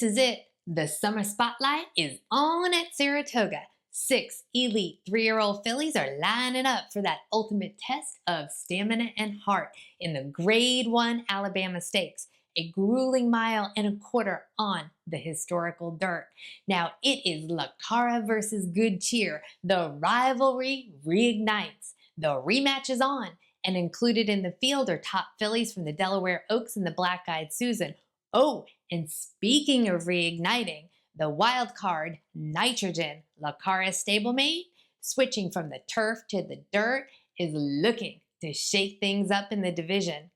This is it. The summer spotlight is on at Saratoga. 6 elite 3-year-old fillies are lining up for that ultimate test of stamina and heart in the Grade 1 Alabama Stakes, a grueling 1.25 miles on the historical dirt. Now it is Cara versus Good Cheer. The rivalry reignites. The rematch is on, and included in the field are top fillies from the Delaware Oaks and the Black Eyed Susan. Oh, and speaking of reigniting, the wild card, Nitrogen, Cara's stablemate, switching from the turf to the dirt, is looking to shake things up in the division.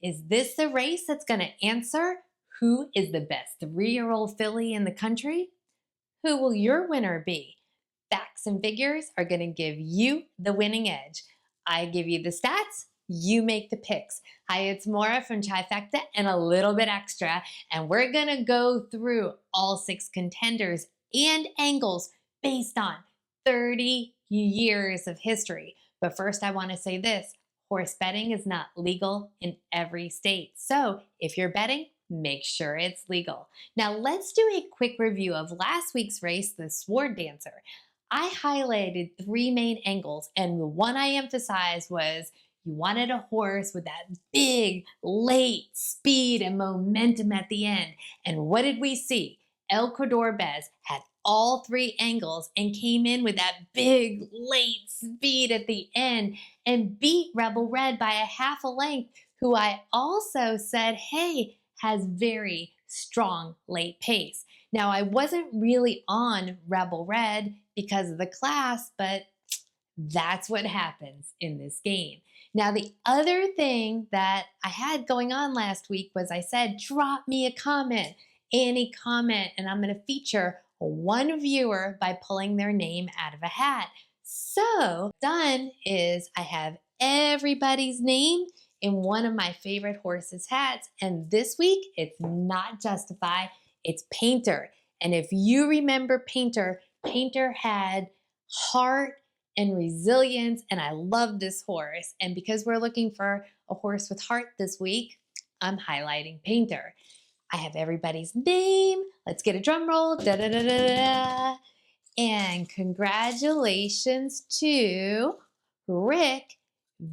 Is this the race that's going to answer who is the best 3-year-old filly in the country? Who will your winner be? Facts and figures are going to give you the winning edge. I give you the stats, you make the picks. Hi, it's Maura from Trifecta and a little bit extra, and we're going to go through all 6 contenders and angles based on 30 years of history. But first, I want to say this. Horse betting is not legal in every state. So if you're betting, make sure it's legal. Now let's do a quick review of last week's race, the Sword Dancer. I highlighted 3 main angles, and the one I emphasized was you wanted a horse with that big, late speed and momentum at the end. And what did we see? El Cordobés had all 3 angles and came in with that big, late speed at the end and beat Rebel Red by a half a length, who I also said, hey, has very strong late pace. Now, I wasn't really on Rebel Red because of the class, but that's what happens in this game. Now, the other thing that I had going on last week was I said, drop me a comment, any comment, and I'm going to feature one viewer by pulling their name out of a hat. So, done is I have everybody's name in one of my favorite horses' hats, and this week it's not Justify, it's Painter. And if you remember Painter, Painter had heart and resilience, and I love this horse. And because we're looking for a horse with heart this week, I'm highlighting Painter. I have everybody's name. Let's get a drum roll. Da, da, da, da, da. And congratulations to Rick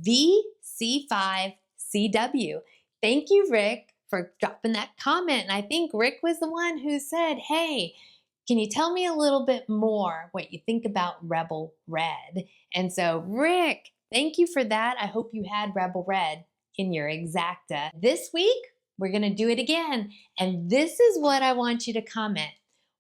VC5CW. Thank you, Rick, for dropping that comment. And I think Rick was the one who said, hey, can you tell me a little bit more what you think about Rebel Red? And so, Rick, thank you for that. I hope you had Rebel Red in your exacta. This week, we're going to do it again. And this is what I want you to comment.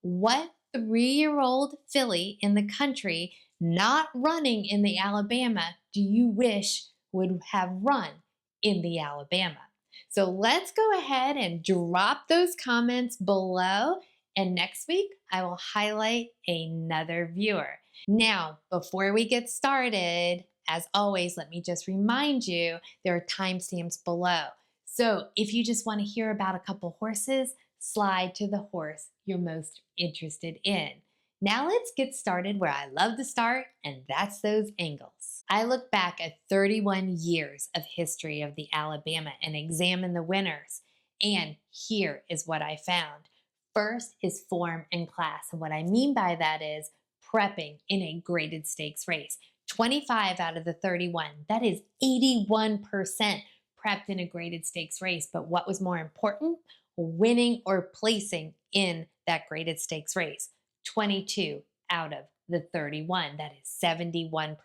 What 3-year-old filly in the country not running in the Alabama do you wish would have run in the Alabama? So let's go ahead and drop those comments below. And next week, I will highlight another viewer. Now, before we get started, as always, let me just remind you, there are timestamps below. So if you just want to hear about a couple horses, slide to the horse you're most interested in. Now let's get started where I love to start, and that's those angles. I look back at 31 years of history of the Alabama and examine the winners. And here is what I found. First is form and class. And what I mean by that is prepping in a graded stakes race. 25 out of the 31, that is 81% prepped in a graded stakes race. But what was more important? Winning or placing in that graded stakes race. 22 out of the 31, that is 71%.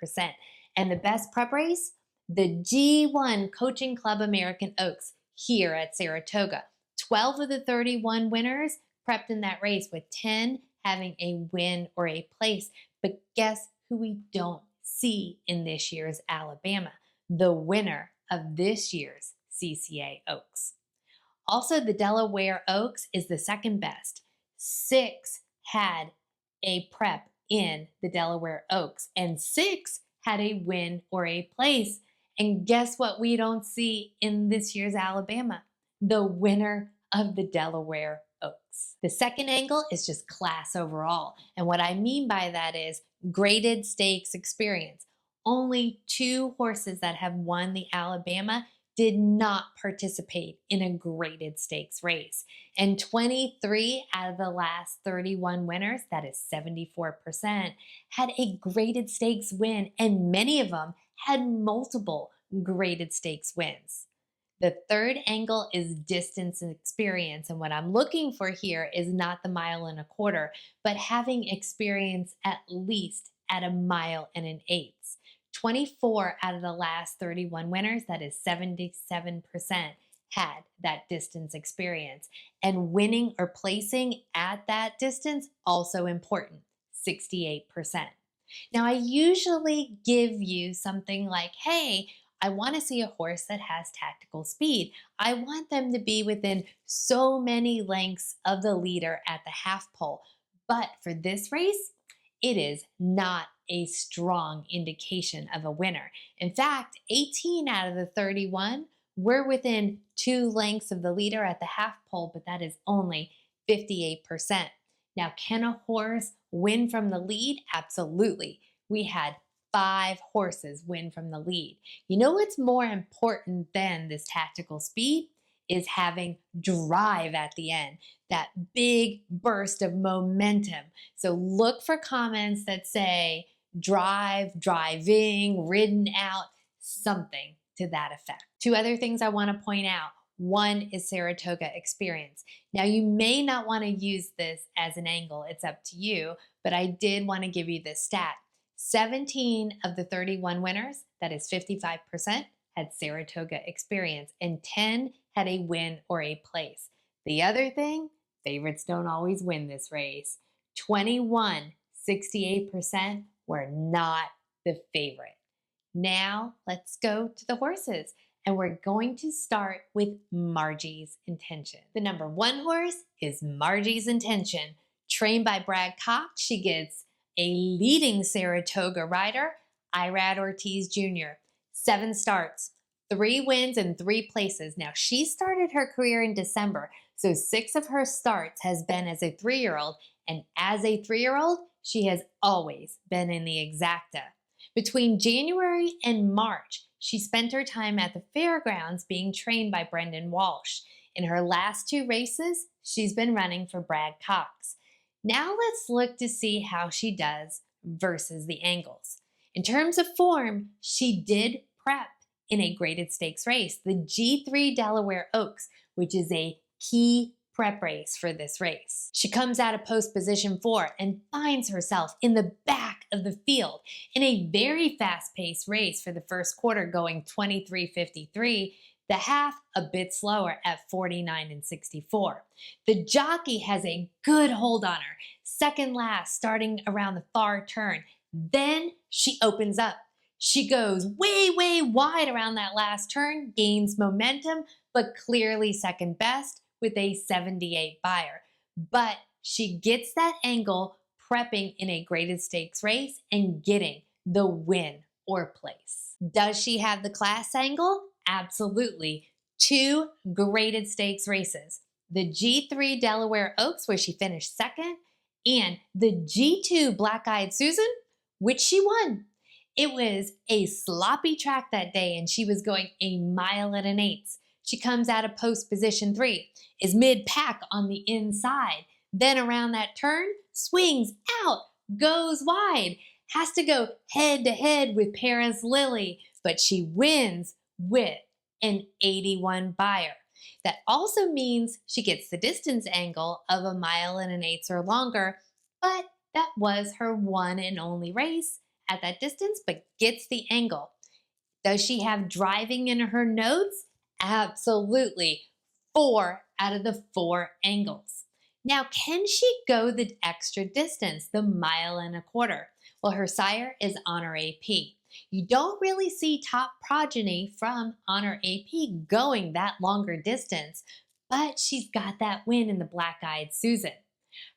And the best prep race? The G1 Coaching Club American Oaks here at Saratoga. 12 of the 31 winners prepped in that race, with 10 having a win or a place. But guess who we don't see in this year's Alabama? The winner of this year's CCA Oaks. Also, the Delaware Oaks is the second best. 6 had a prep in the Delaware Oaks, and 6 had a win or a place. And guess what we don't see in this year's Alabama? The winner of the Delaware Oaks. The second angle is just class overall. And what I mean by that is graded stakes experience. Only 2 horses that have won the Alabama did not participate in a graded stakes race. And 23 out of the last 31 winners, that is 74%, had a graded stakes win, and many of them had multiple graded stakes wins. The third angle is distance and experience. And what I'm looking for here is not the 1.25 miles, but having experience at least at 1.125 miles. 24 out of the last 31 winners, that is 77%, had that distance experience. And winning or placing at that distance, also important, 68%. Now, I usually give you something like, hey, I want to see a horse that has tactical speed. I want them to be within so many lengths of the leader at the half pole. But for this race, it is not a strong indication of a winner. In fact, 18 out of the 31 were within 2 lengths of the leader at the half pole, but that is only 58%. Now, can a horse win from the lead? Absolutely. We had 5 horses win from the lead. You know what's more important than this tactical speed is having drive at the end, that big burst of momentum. So look for comments that say drive, driving, ridden out, something to that effect. 2 other things I want to point out. One is Saratoga experience. Now, you may not want to use this as an angle. It's up to you, but I did want to give you this stat. 17 of the 31 winners, that is 55%, had Saratoga experience, and 10 had a win or a place. The other thing, favorites don't always win this race. 21, 68% were not the favorite. Now let's go to the horses, and we're going to start with Margie's Intention. The number 1 horse is Margie's Intention. Trained by Brad Cox, she gets a leading Saratoga rider, Irad Ortiz Jr. 7 starts, 3 wins, and 3 places. Now, she started her career in December, so 6 of her starts has been as a 3-year-old, and as a 3-year-old, she has always been in the exacta. Between January and March, she spent her time at the fairgrounds being trained by Brendan Walsh. In her last 2 races, she's been running for Brad Cox. Now let's look to see how she does versus the angles. In terms of form, she did prep in a graded stakes race, the G3 Delaware Oaks, which is a key prep race for this race. She comes out of post position 4 and finds herself in the back of the field in a very fast-paced race for the first quarter, going 23:53. The half a bit slower at 49:64. The jockey has a good hold on her, second last, starting around the far turn. Then she opens up. She goes way, way wide around that last turn, gains momentum, but clearly second best with a 78 buyer. But she gets that angle prepping in a graded stakes race and getting the win or place. Does she have the class angle? Absolutely. 2 graded stakes races. The G3 Delaware Oaks, where she finished second, and the G2 Black Eyed Susan, which she won. It was a sloppy track that day, and she was going 1.125 miles. She comes out of post position 3, is mid-pack on the inside. Then around that turn, swings out, goes wide, has to go head-to-head with Paris Lily, but she wins with an 81 buyer. That also means she gets the distance angle of 1.125 miles or longer, but that was her one and only race at that distance, but gets the angle. Does she have driving in her notes? Absolutely. 4 out of the 4 angles. Now, can she go the extra distance, the 1.25 miles? Well, her sire is Honor AP. You don't really see top progeny from Honor AP going that longer distance, but she's got that win in the Black Eyed Susan.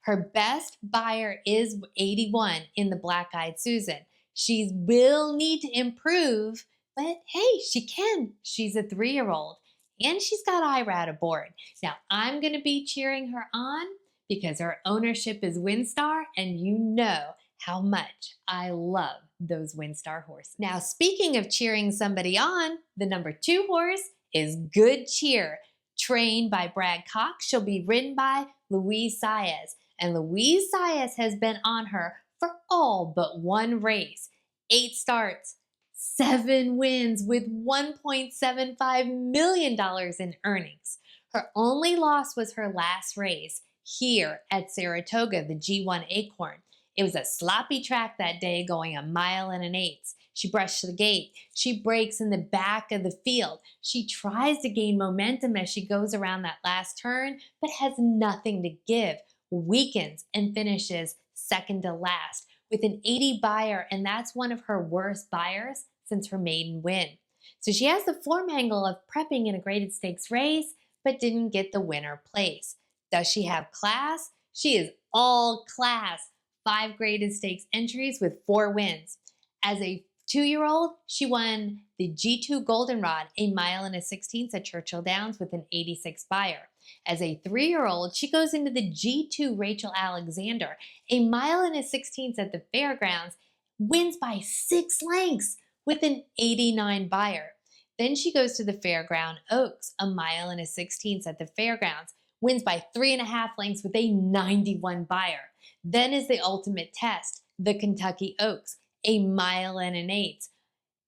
Her best buyer is 81 in the Black Eyed Susan. She will need to improve, but hey, she can. She's a 3-year-old, and she's got Irad aboard. Now, I'm going to be cheering her on because her ownership is Winstar, and you know how much I love those Winstar horses. Now, speaking of cheering somebody on, the number 2 horse is Good Cheer, trained by Brad Cox. She'll be ridden by Luis Saez. And Luis Saez has been on her for all but one race. 8 starts, 7 wins with $1.75 million in earnings. Her only loss was her last race here at Saratoga, the G1 Acorn. It was a sloppy track that day, going 1 1/8 miles. She brushed the gate. She breaks in the back of the field. She tries to gain momentum as she goes around that last turn, but has nothing to give. Weakens and finishes second to last with an 80 buyer, and that's one of her worst buyers since her maiden win. So she has the form angle of prepping in a graded stakes race, but didn't get the winner place. Does she have class? She is all class. 5 graded stakes entries with 4 wins. As a 2-year-old, she won the G2 Goldenrod 1 1/16 miles at Churchill Downs with an 86 buyer. As a 3-year-old, she goes into the G2 Rachel Alexander 1 1/16 miles at the fairgrounds, wins by 6 lengths with an 89 buyer. Then she goes to the Fairground Oaks 1 1/16 miles at the fairgrounds, wins by 3.5 lengths with a 91 buyer. Then is the ultimate test, the Kentucky Oaks, 1 1/8 miles.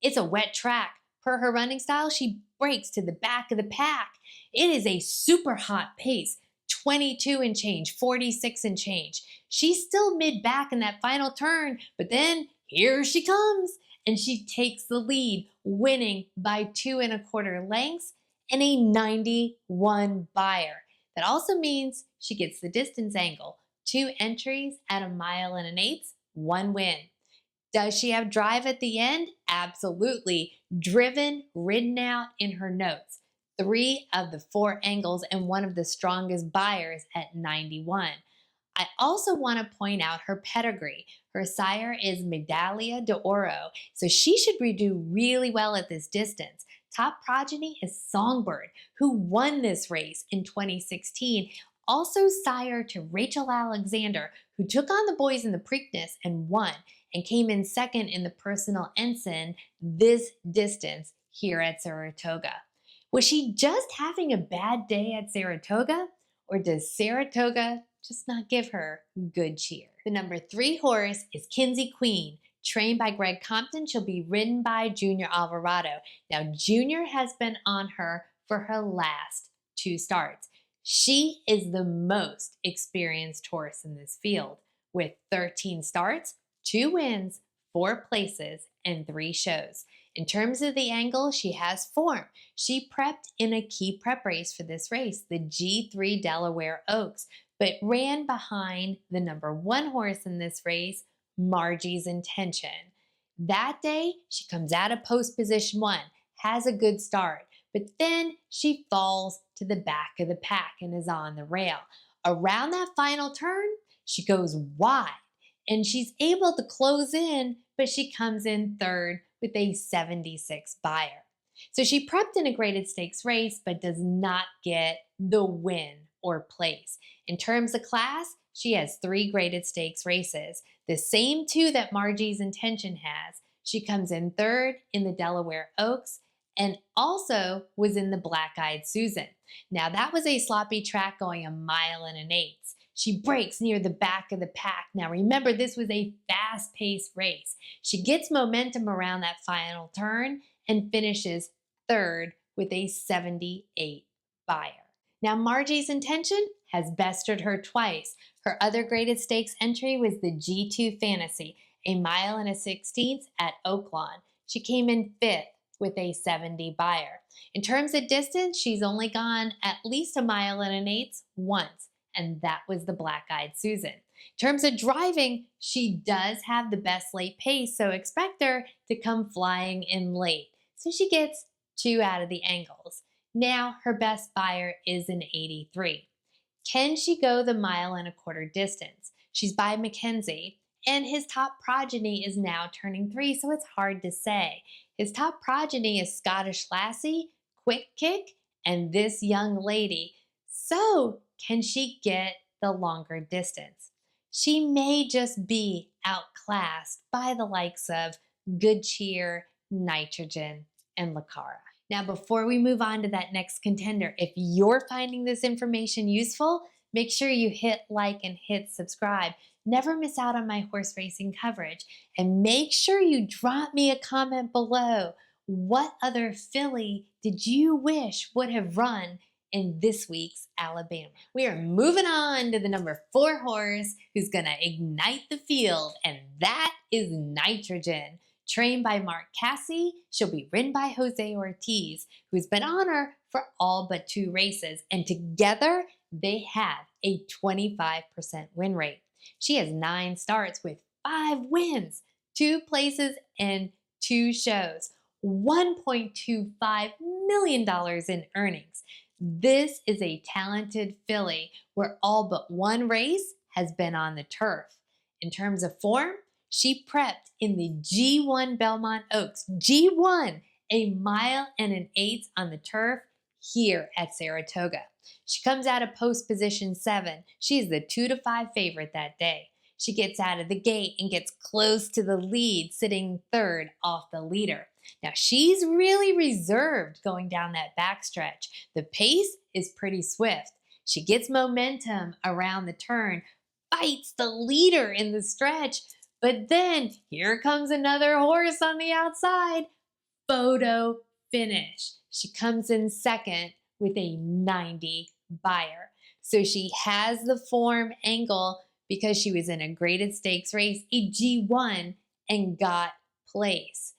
It's a wet track. Per her running style, she breaks to the back of the pack. It is a super hot pace, 22 and change, 46 and change. She's still mid-back in that final turn, but then here she comes, and she takes the lead, winning by 2.25 lengths and a 91 buyer. That also means she gets the distance angle, 2 entries at 1 1/8 miles, 1 win. Does she have drive at the end? Absolutely. Driven, ridden out in her notes. 3 of the 4 angles and one of the strongest buyers at 91. I also want to point out her pedigree. Her sire is Medaglia de Oro, so she should do really well at this distance. Top progeny is Songbird, who won this race in 2016. Also sire to Rachel Alexander, who took on the boys in the Preakness and won, and came in second in the Personal Ensign this distance here at Saratoga. Was she just having a bad day at Saratoga? Or does Saratoga just not give her good cheer? The number 3 horse is Kinzie Queen. Trained by Greg Compton, she'll be ridden by Junior Alvarado. Now, Junior has been on her for her last 2 starts. She is the most experienced horse in this field, with 13 starts, 2 wins, 4 places, and 3 shows. In terms of the angle, she has form. She prepped in a key prep race for this race, the G3 Delaware Oaks, but ran behind the number 1 horse in this race, Margie's Intention. That day, she comes out of post position 1, has a good start, but then she falls to the back of the pack and is on the rail. Around that final turn, she goes wide, and she's able to close in, but she comes in third with a 76 buyer. So she prepped in a graded stakes race, but does not get the win or place. In terms of class, she has 3 graded stakes races, the same 2 that Margie's Intention has. She comes in third in the Delaware Oaks and also was in the Black-Eyed Susan. Now that was a sloppy track going 1 1/8 miles. She breaks near the back of the pack. Now remember, this was a fast-paced race. She gets momentum around that final turn and finishes third with a 78 buyer. Now Margie's Intention has bested her twice. Her other graded stakes entry was the G2 Fantasy, 1 1/16 miles at Oaklawn. She came in 5th with a 70 buyer. In terms of distance, she's only gone at least 1 1/8 miles once, and that was the Black-Eyed Susan. In terms of driving, she does have the best late pace, so expect her to come flying in late. So she gets 2 out of the angles. Now her best buyer is an 83. Can she go the 1.25 miles distance? She's by Mackenzie, and his top progeny is now turning 3, so it's hard to say. His top progeny is Scottish Lassie, Quick Kick, and this young lady. So can she get the longer distance? She may just be outclassed by the likes of Good Cheer, Nitrogen, and Cara. Now, before we move on to that next contender, if you're finding this information useful, make sure you hit like and hit subscribe. Never miss out on my horse racing coverage. And make sure you drop me a comment below. What other filly did you wish would have run in this week's Alabama? We are moving on to the number 4 horse who's going to ignite the field, and that is Nitrogen. Trained by Mark Casse, she'll be ridden by Jose Ortiz, who's been on her for all but 2 races, and together they have a 25% win rate. She has 9 starts with 5 wins, 2 places, and 2 shows. $1.25 million in earnings. This is a talented filly where all but 1 race has been on the turf. In terms of form, she prepped in the G1 Belmont Oaks. G1, a mile and an eighth on the turf here at Saratoga. She comes out of post position 7. She's the 2-5 favorite that day. She gets out of the gate and gets close to the lead, sitting 3rd off the leader. Now, she's really reserved going down that backstretch. The pace is pretty swift. She gets momentum around the turn, fights the leader in the stretch, but then here comes another horse on the outside. Photo finish. She comes in 2nd with a 90 buyer. So she has the form angle because she was in a graded stakes race, a G1, and got place.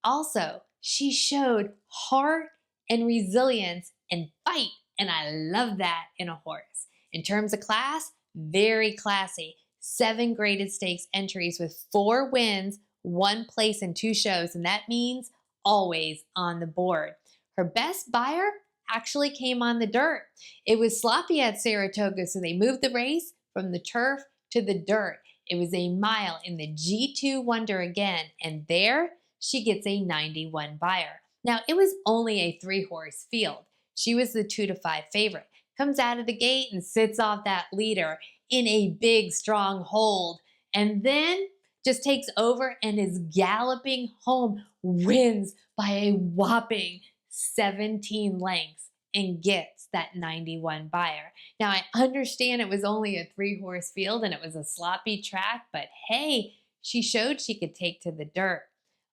Also, she showed heart and resilience and fight, and I love that in a horse. In terms of class, very classy. 7 graded stakes entries with 4 wins, 1 place, and 2 shows, and that means always on the board. Her best buyer actually came on the dirt. It was sloppy at Saratoga, so they moved the race from the turf to the dirt. It was a mile in the G2 Wonder again, and there she gets a 91 buyer. Now, it was only a 3-horse field. She was the 2-5 favorite. Comes out of the gate and sits off that leader in a big, strong hold, and then just takes over and is galloping home, wins by a whopping 17 lengths, and gets that 91 buyer. Now, I understand it was only a 3-horse field and it was a sloppy track, but hey, she showed she could take to the dirt.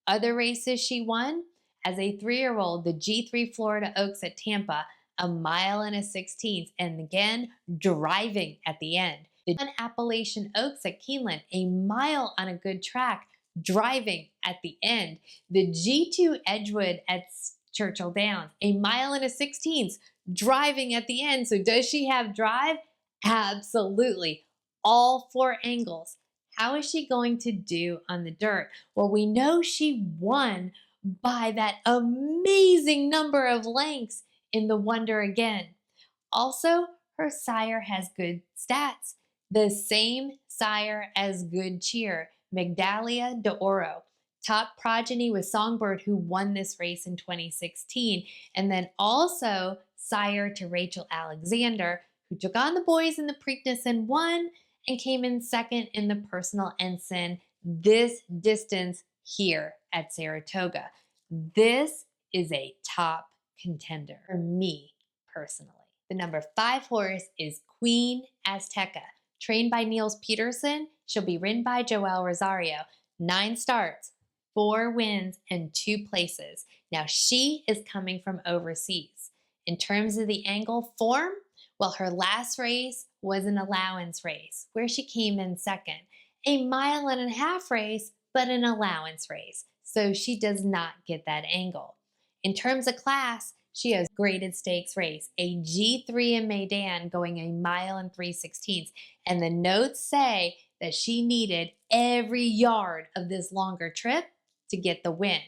Other races she won, as a 3-year-old, the G3 Florida Oaks at Tampa, a mile and a 16th, and again, driving at the end. The Appalachian Oaks at Keeneland, a mile on a good track, driving at the end. The G2 Edgewood at Churchill Downs, a mile and a 16th, driving at the end. So does she have drive? Absolutely. All 4 angles. How is she going to do on the dirt? Well, we know she won by that amazing number of lengths in the Wonder again. Also, her sire has good stats. The same sire as Good Cheer, Migdalia de Oro. Top progeny with Songbird, who won this race in 2016. And then also sire to Rachel Alexander, who took on the boys in the Preakness and won, and came in 2nd in the Personal Ensign this distance here at Saratoga. This is a top contender for me personally. The number 5 horse is Queen Azteca. Trained by Niels Peterson, she'll be ridden by Joel Rosario. 9 starts, 4 wins, and 2 places. Now she is coming from overseas. In terms of the angle form, well, her last race was an allowance race where she came in 2nd. A mile and a half race, but an allowance race. So she does not get that angle. In terms of class, she has graded stakes race, a G3 in Maidan going a mile and 3/16. And the notes say that she needed every yard of this longer trip to get the win.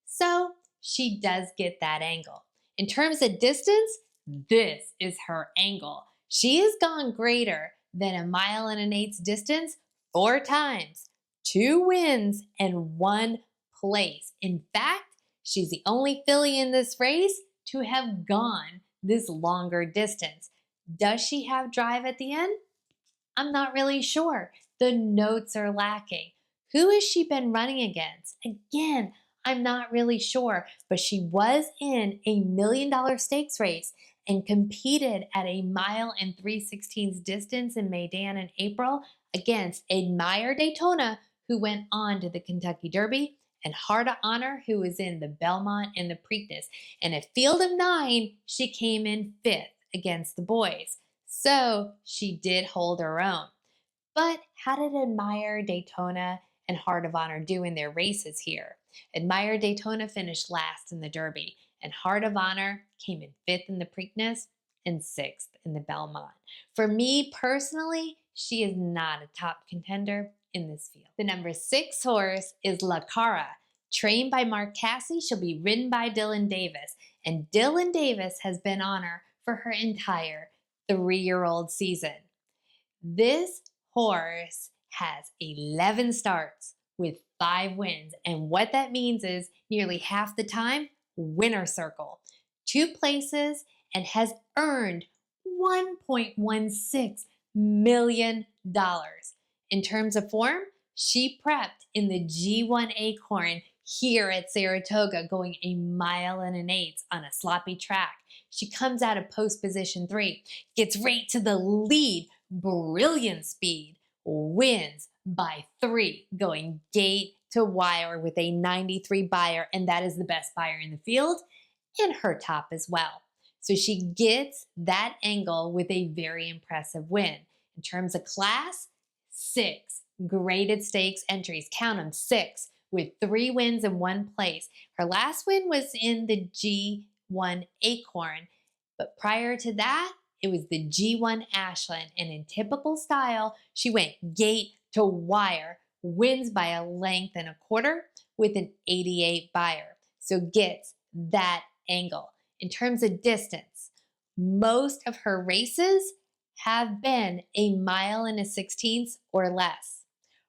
So she does get that angle. In terms of distance, this is her angle. She has gone greater than a mile and an eighth distance 4 times, 2 wins, and 1 place. In fact, she's the only filly in this race to have gone this longer distance. Does she have drive at the end? I'm not really sure. The notes are lacking. Who has she been running against? Again, I'm not really sure, but she was in a $1 million stakes race and competed at a 1.3 miles distance in Maidan in April against Admire Daytona, who went on to the Kentucky Derby, and Heart of Honor, who was in the Belmont and the Preakness. And at field of 9, she came in 5th against the boys. So she did hold her own. But how did Admire Daytona and Heart of Honor do in their races here? Admire Daytona finished last in the Derby, and Heart of Honor came in 5th in the Preakness and 6th in the Belmont. For me personally, she is not a top contender in this field. The number 6 horse is La Cara. Trained by Mark Casse, she'll be ridden by Dylan Davis, and Dylan Davis has been on her for her entire 3-year-old season. This horse has 11 starts with 5 wins, and what that means is nearly half the time, winner circle. 2 places, and has earned $1.16 million. In terms of form, she prepped in the G1 Acorn here at Saratoga, going 1 1/8 miles on a sloppy track. She comes out of post position 3, gets right to the lead, brilliant speed, wins by 3, going gate to wire with a 93 buyer, and that is the best buyer in the field, and her top as well. So she gets that angle with a very impressive win. In terms of class, 6 graded stakes entries, count them, 6, with 3 wins and 1 place. Her last win was in the G1 Acorn, but prior to that, it was the G1 Ashland, and in typical style, she went gate to wire, wins by 1.25 lengths with an 88 buyer. So gets that angle. In terms of distance, most of her races have been 1.16 miles or less.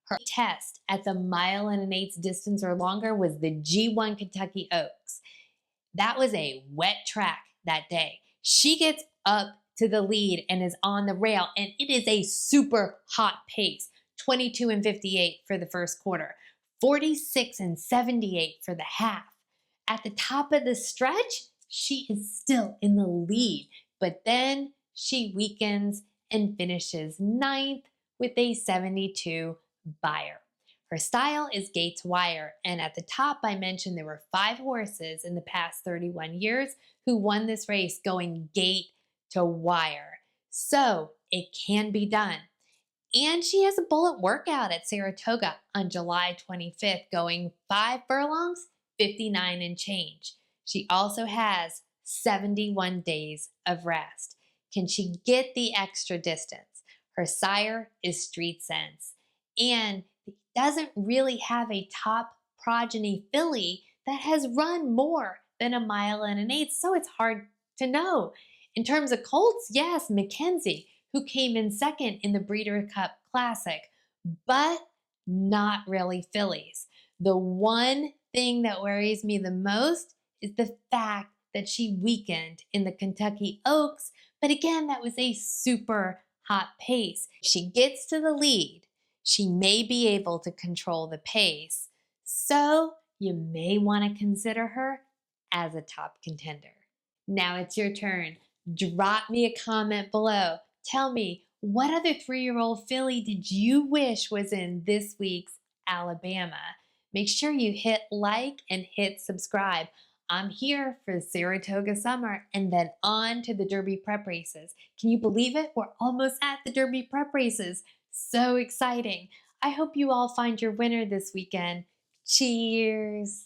Her test at the 1.125 miles distance or longer was the G1 Kentucky Oaks. That was a wet track that day. She gets up to the lead and is on the rail, and it is a super hot pace. 22:58 for the first quarter, 46:78 for the half. At the top of the stretch, she is still in the lead, but then she weakens and finishes 9th with a 72 buyer. Her style is gate to wire, and at the top I mentioned there were 5 horses in the past 31 years who won this race going gate to wire. So it can be done. And she has a bullet workout at Saratoga on July 25th going 5 furlongs, 59 and change. She also has 71 days of rest. Can she get the extra distance? Her sire is Street Sense, and doesn't really have a top progeny filly that has run more than 1.125 miles, so it's hard to know. In terms of colts, yes, Mackenzie, who came in 2nd in the Breeder Cup Classic, but not really fillies. The one thing that worries me the most is the fact that she weakened in the Kentucky Oaks, but again, that was a super hot pace. She gets to the lead, she may be able to control the pace, so you may want to consider her as a top contender. Now it's your turn. Drop me a comment below. Tell me, what other 3-year-old filly did you wish was in this week's Alabama? Make sure you hit like and hit subscribe. I'm here for Saratoga summer and then on to the Derby prep races. Can you believe it? We're almost at the Derby prep races. So exciting. I hope you all find your winner this weekend. Cheers.